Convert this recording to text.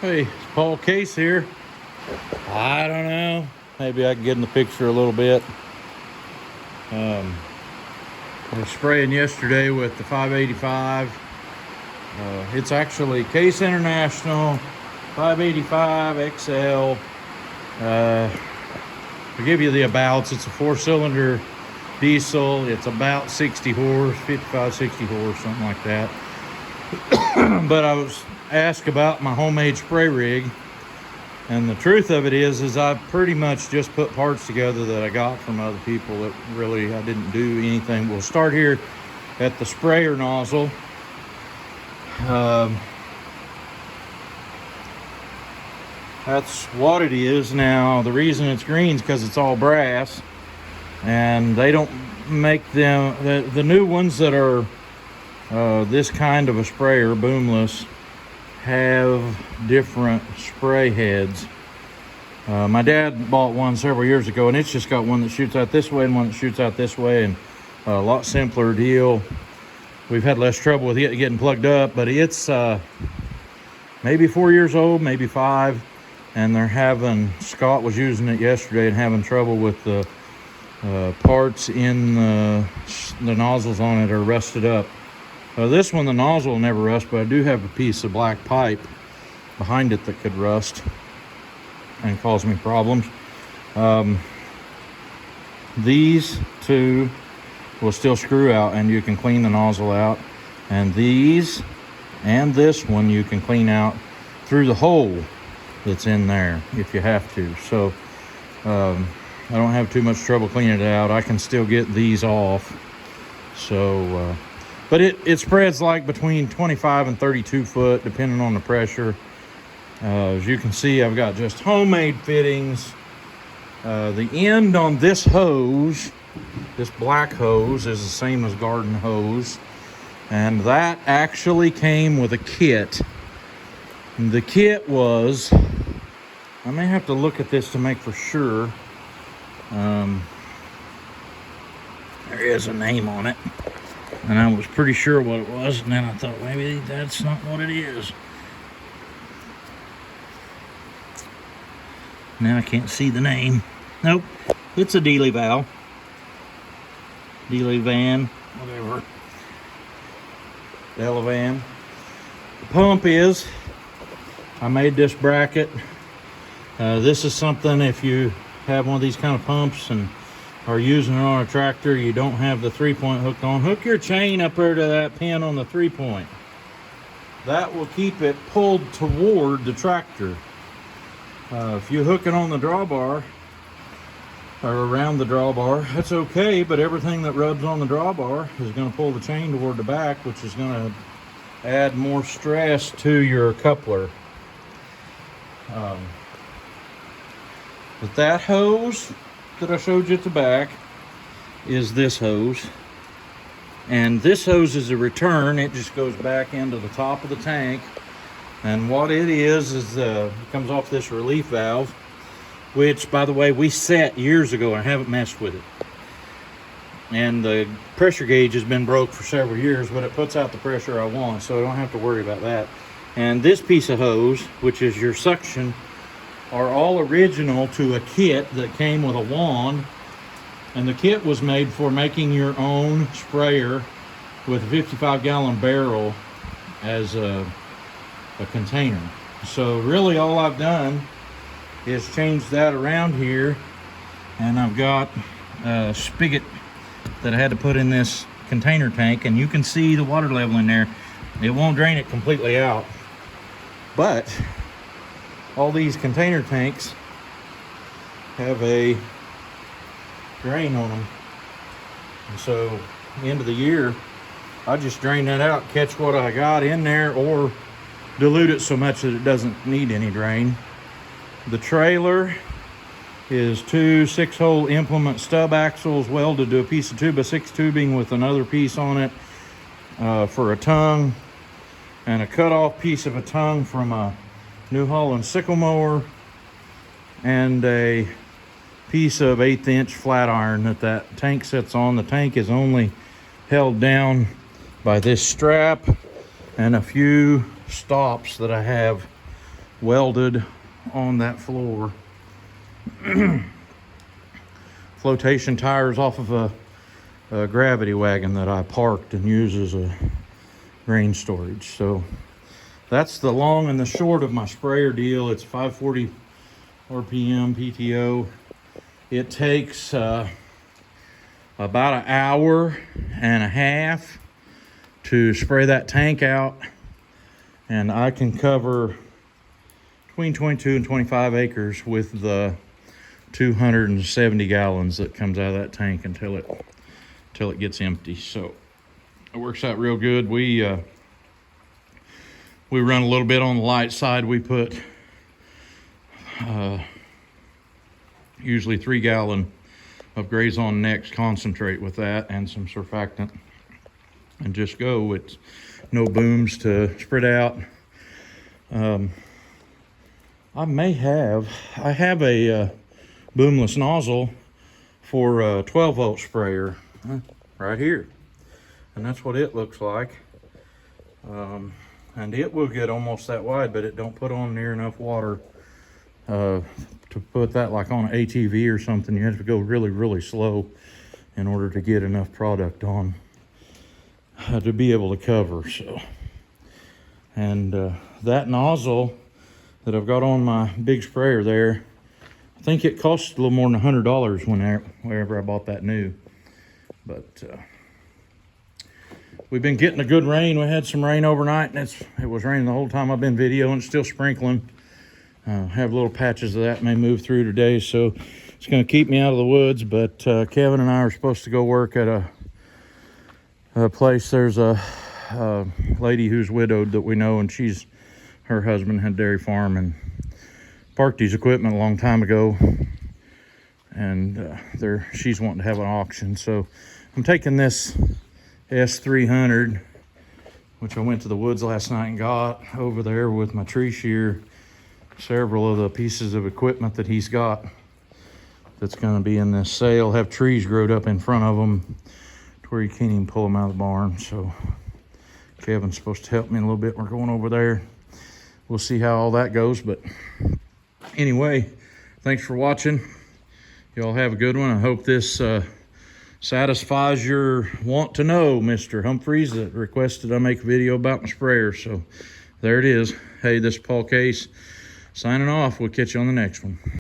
Hey, it's Paul Case here. I don't know. Maybe I can get in the picture a little bit. I was spraying yesterday with the 585. It's actually Case International 585 XL. To give you the abouts, it's a 4-cylinder diesel. It's about 60 horse, 55, 60 horse, something like that. But I was asked about my homemade spray rig, and the truth of it is I pretty much just put parts together that I got from other people that really I didn't do anything. We'll start here at the sprayer nozzle. That's what it is. Now the reason it's green is because it's all brass, and they don't make them, the new ones that are this kind of a sprayer, boomless, have different spray heads. My dad bought one several years ago, and it's just got one that shoots out this way and one that shoots out this way, and a lot simpler deal. We've had less trouble with it getting plugged up, but it's maybe 4 years old, maybe 5, and they're having, Scott was using it yesterday and having trouble with the parts in the nozzles on it are rusted up. This one, the nozzle will never rust, but I do have a piece of black pipe behind it that could rust and cause me problems. These two will still screw out, and you can clean the nozzle out. And these and this one you can clean out through the hole that's in there if you have to. So I don't have too much trouble cleaning it out. I can still get these off. So but it spreads like between 25 and 32 foot, depending on the pressure. As you can see, I've got just homemade fittings. The end on this hose, this black hose, is the same as garden hose. And that actually came with a kit. And the kit was, I may have to look at this to make for sure. There is a name on it. And I was pretty sure what it was, and then I thought, maybe that's not what it is. Now I can't see the name. Nope, it's a Dealy valve. Dealy van, whatever. Delavan. The pump is, I made this bracket. This is something, if you have one of these kind of pumps and are using it on a tractor, you don't have the 3-point hooked on, hook your chain up there to that pin on the 3-point. That will keep it pulled toward the tractor. If you hook it on the drawbar or around the drawbar, that's okay, but everything that rubs on the drawbar is going to pull the chain toward the back, which is going to add more stress to your coupler. But that hose that I showed you at the back is this hose, and this hose is a return. It just goes back into the top of the tank, and what it is it comes off this relief valve, which, by the way, we set years ago and haven't messed with it. And the pressure gauge has been broke for several years, but it puts out the pressure I want, so I don't have to worry about that. And this piece of hose, which is your suction, are all original to a kit that came with a wand, and the kit was made for making your own sprayer with a 55-gallon barrel as a container. So really all I've done is change that around here, and I've got a spigot that I had to put in this container tank, and you can see the water level in there. It won't drain it completely out, but all these container tanks have a drain on them. And so, end of the year, I just drain that out, catch what I got in there, or dilute it so much that it doesn't need any drain. The trailer is 2 6-hole implement stub axles welded to a piece of 2x6 tubing with another piece on it for a tongue, and a cut-off piece of a tongue from a New Holland sickle mower, and a piece of 1/8-inch flat iron that tank sits on. The tank is only held down by this strap and a few stops that I have welded on that floor. Flotation tires off of a gravity wagon that I parked and use as a grain storage. So that's the long and the short of my sprayer deal. It's 540 RPM PTO. It takes about an hour and a half to spray that tank out, and I can cover between 22 and 25 acres with the 270 gallons that comes out of that tank until it gets empty. So it works out real good. We run a little bit on the light side. We put usually 3 gallon of Graze On Next concentrate with that and some surfactant, and just go. It's no booms to spread out. I have a boomless nozzle for a 12 volt sprayer right here, and that's what it looks like. And it will get almost that wide, but it don't put on near enough water to put that like on an ATV or something. You have to go really, really slow in order to get enough product on to be able to cover. So, and that nozzle that I've got on my big sprayer there, I think it cost a little more than $100 whenever I bought that new. But we've been getting a good rain. We had some rain overnight, and it was raining the whole time I've been videoing. It's still sprinkling. Have little patches of that may move through today, so it's going to keep me out of the woods. But Kevin and I are supposed to go work at a place. There's a lady who's widowed that we know, and her husband had a dairy farm and parked his equipment a long time ago, and she's wanting to have an auction. So I'm taking this S300, which I went to the woods last night and got over there with my tree shear, several of the pieces of equipment that he's got that's going to be in this sale have trees growed up in front of them to where you can't even pull them out of the barn. So Kevin's supposed to help me a little bit. We're going over there. We'll see how all that goes. But anyway, thanks for watching. Y'all have a good one. I hope this satisfies your want to know, Mr. Humphreys, that requested I make a video about my sprayer. So there it is. Hey, this is Paul Case signing off. We'll catch you on the next one.